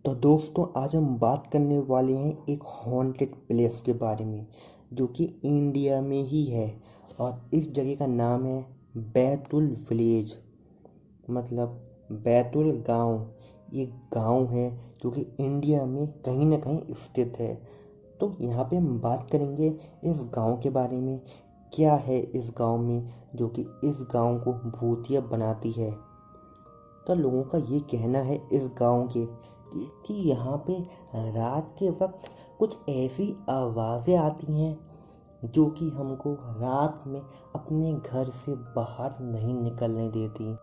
तो दोस्तों आज हम बात करने वाले हैं एक हॉन्टेड प्लेस के बारे में जो कि इंडिया में ही है। और इस जगह का नाम है बैतुल विलेज, मतलब बैतुल गांव। ये गांव है जो कि इंडिया में कहीं ना कहीं स्थित है। तो यहाँ पे हम बात करेंगे इस गांव के बारे में, क्या है इस गांव में जो कि इस गांव को भूतिया बनाती है। तो लोगों का ये कहना है इस गांव के कि यहाँ पे रात के वक्त कुछ ऐसी आवाज़ें आती हैं जो कि हमको रात में अपने घर से बाहर नहीं निकलने देती। एक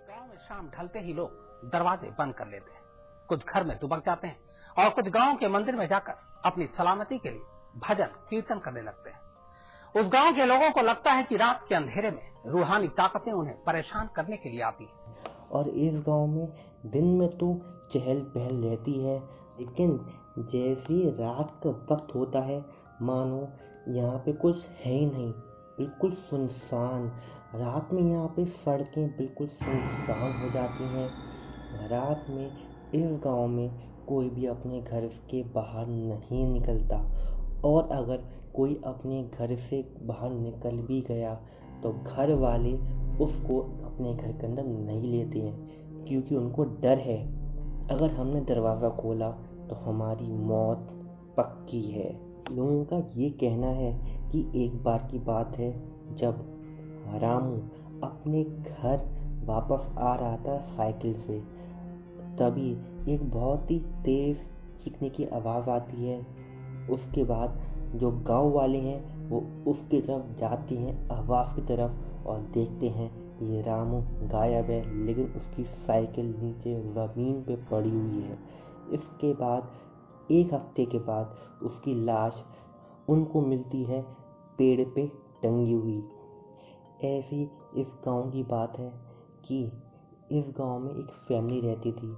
गांव में शाम ढलते ही लोग दरवाजे बंद कर लेते हैं। कुछ घर में दुबक जाते हैं और कुछ गांव के मंदिर में जाकर अपनी सलामती के लिए भजन कीर्तन करने लगते हैं। उस गांव के लोगों को लगता है कि रात के अंधेरे में रूहानी ताकतें उन्हें परेशान करने के लिए आती हैं। और इस गांव में दिन में तो चहल पहल रहती है, लेकिन जैसे ही रात का वक्त होता है मानो यहाँ पे कुछ है ही नहीं, बिल्कुल सुनसान। रात में यहाँ पे सड़कें बिल्कुल सुनसान हो जाती हैं। रात में इस गांव में कोई भी अपने घर के बाहर नहीं निकलता, और अगर कोई अपने घर से बाहर निकल भी गया तो घर वाले उसको अपने घर के अंदर नहीं लेते हैं, क्योंकि उनको डर है अगर हमने दरवाज़ा खोला तो हमारी मौत पक्की है। लोगों का ये कहना है कि एक बार की बात है जब रामू अपने घर वापस आ रहा था साइकिल से, तभी एक बहुत ही तेज़ चीखने की आवाज़ आती है। उसके बाद जो गांव वाले हैं वो उसकी तरफ जाते हैं, आवाज़ की तरफ, और देखते हैं ये रामू गायब है, लेकिन उसकी साइकिल नीचे ज़मीन पे पड़ी हुई है। इसके बाद एक हफ्ते के बाद उसकी लाश उनको मिलती है पेड़ पे टंगी हुई। ऐसी इस गांव की बात है कि इस गांव में एक फैमिली रहती थी,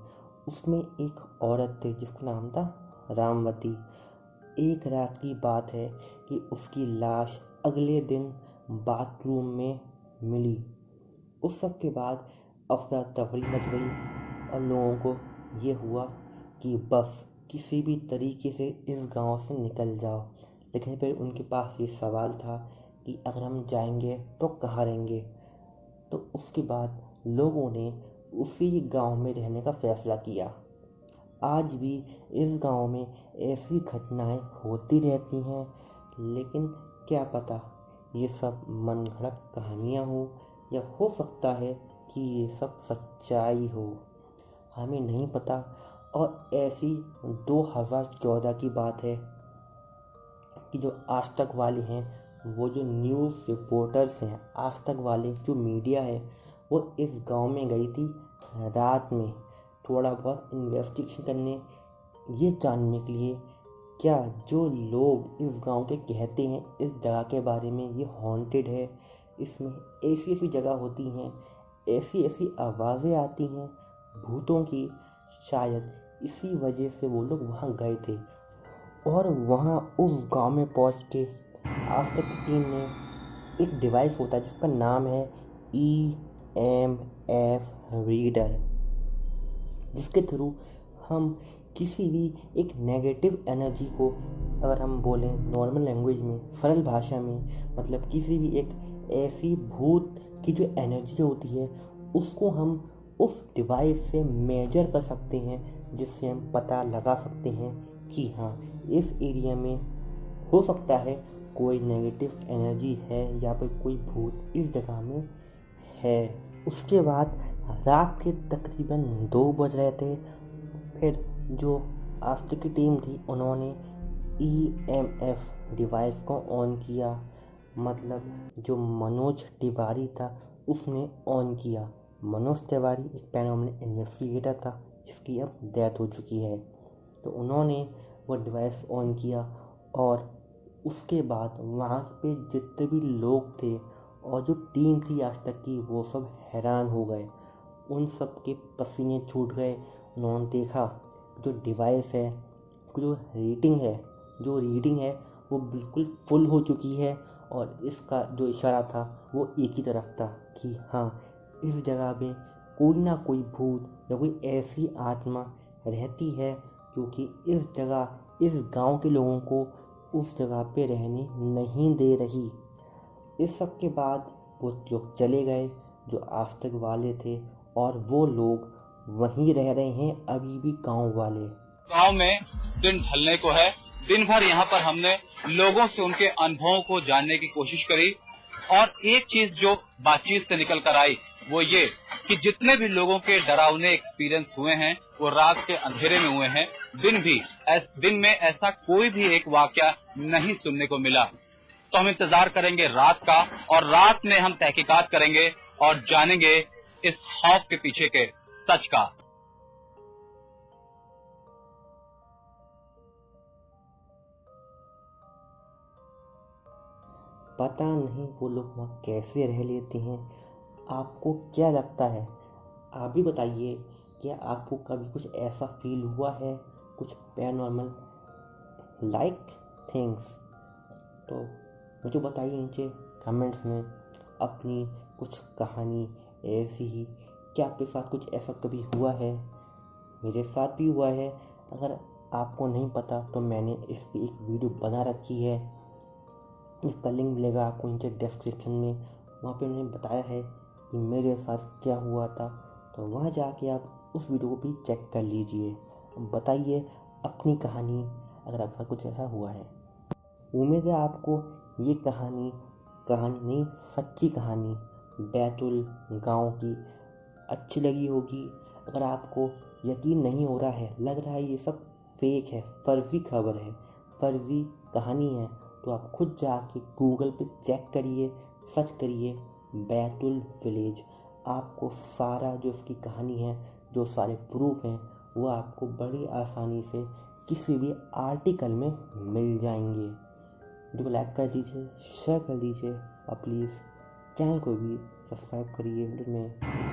उसमें एक औरत थी जिसका नाम था रामवती। एक रात की बात है कि उसकी लाश अगले दिन बाथरूम में मिली। उस सब के बाद अफरा तफरी मच गई और लोगों को ये हुआ कि बस किसी भी तरीके से इस गांव से निकल जाओ। लेकिन फिर उनके पास ये सवाल था कि अगर हम जाएंगे तो कहाँ रहेंगे। तो उसके बाद लोगों ने उसी गांव में रहने का फैसला किया। आज भी इस गांव में ऐसी घटनाएं होती रहती हैं, लेकिन क्या पता ये सब मनगढ़ंत कहानियां हो या हो सकता है कि ये सब सच्चाई हो, हमें नहीं पता। और ऐसी 2014 की बात है कि जो आज तक वाले हैं, वो जो न्यूज़ रिपोर्टर्स हैं, आज तक वाले जो मीडिया है, वो इस गांव में गई थी रात में थोड़ा बहुत इन्वेस्टिगेशन करने, ये जानने के लिए क्या जो लोग इस गांव के कहते हैं इस जगह के बारे में ये हॉन्टेड है, इसमें ऐसी ऐसी जगह होती हैं, ऐसी ऐसी आवाज़ें आती हैं भूतों की। शायद इसी वजह से वो लोग वहाँ गए थे। और वहाँ उस गांव में पहुँच के आज तक की टीम ने एक डिवाइस होता है जिसका नाम है EMF रीडर, जिसके थ्रू हम किसी भी एक नेगेटिव एनर्जी को, अगर हम बोलें नॉर्मल लैंग्वेज में, सरल भाषा में, मतलब किसी भी एक ऐसी भूत की जो एनर्जी जो होती है उसको हम उस डिवाइस से मेजर कर सकते हैं, जिससे हम पता लगा सकते हैं कि हाँ इस एरिया में हो सकता है कोई नेगेटिव एनर्जी है या फिर कोई भूत इस जगह में है। उसके बाद रात के तकरीबन 2 बज रहे थे। फिर जो आज तक की टीम थी उन्होंने EMF डिवाइस को ऑन किया, मतलब जो मनोज तिवारी था उसने ऑन किया। मनोज तिवारी एक पैरानॉर्मल इन्वेस्टिगेटर था जिसकी अब डेथ हो चुकी है। तो उन्होंने वो डिवाइस ऑन किया और उसके बाद वहाँ पे जितने भी लोग थे और जो टीम थी आज तक की, वो सब हैरान हो गए। उन सब के पसीने छूट गए। उन्होंने देखा जो डिवाइस है, जो रीडिंग है वो बिल्कुल फुल हो चुकी है, और इसका जो इशारा था वो एक ही तरफ था कि हाँ इस जगह पे कोई ना कोई भूत या कोई ऐसी आत्मा रहती है, जो कि इस जगह इस गांव के लोगों को उस जगह पे रहने नहीं दे रही। इस सब के बाद वो लोग चले गए जो आज तक वाले थे, और वो लोग वहीं रह रहे हैं अभी भी, गांव वाले। गांव में दिन ढलने को है। दिन भर यहाँ पर हमने लोगों से उनके अनुभवों को जानने की कोशिश करी, और एक चीज जो बातचीत से निकल कर आई वो ये कि जितने भी लोगों के डरावने एक्सपीरियंस हुए हैं वो रात के अंधेरे में हुए हैं। दिन में ऐसा कोई भी एक वाकया नहीं सुनने को मिला। तो हम इंतजार करेंगे रात का, और रात में हम तहकीकात करेंगे और जानेंगे इस खौफ के पीछे के सच का। पता नहीं वो लोग वहाँ कैसे रह लेते हैं। आपको क्या लगता है? आप भी बताइए, क्या आपको कभी कुछ ऐसा फील हुआ है, कुछ पैरानॉर्मल लाइक थिंग्स? तो मुझे बताइए नीचे कमेंट्स में अपनी कुछ कहानी ऐसी ही। क्या आपके साथ कुछ ऐसा कभी हुआ है? मेरे साथ भी हुआ है। अगर आपको नहीं पता तो मैंने इसकी एक वीडियो बना रखी है, इसका लिंक मिलेगा आपको नीचे डिस्क्रिप्शन में। वहाँ पे मैंने बताया है कि मेरे साथ क्या हुआ था, तो वहाँ जाके आप उस वीडियो को भी चेक कर लीजिए। अब बताइए अपनी कहानी, अगर आपके साथ कुछ ऐसा हुआ है। उम्मीद है आपको ये कहानी नहीं, सच्ची कहानी बैतुल गांव की अच्छी लगी होगी। अगर आपको यकीन नहीं हो रहा है, लग रहा है ये सब फेक है, फर्जी खबर है, फर्जी कहानी है, तो आप खुद जाके गूगल पे चेक करिए, सर्च करिए बैतुल विलेज। आपको सारा जो इसकी कहानी है, जो सारे प्रूफ हैं, वो आपको बड़ी आसानी से किसी भी आर्टिकल में मिल जाएंगे। वीडियो को लाइक कर दीजिए, शेयर कर दीजिए, और प्लीज़ चैनल को भी सब्सक्राइब करिए। वीडियो में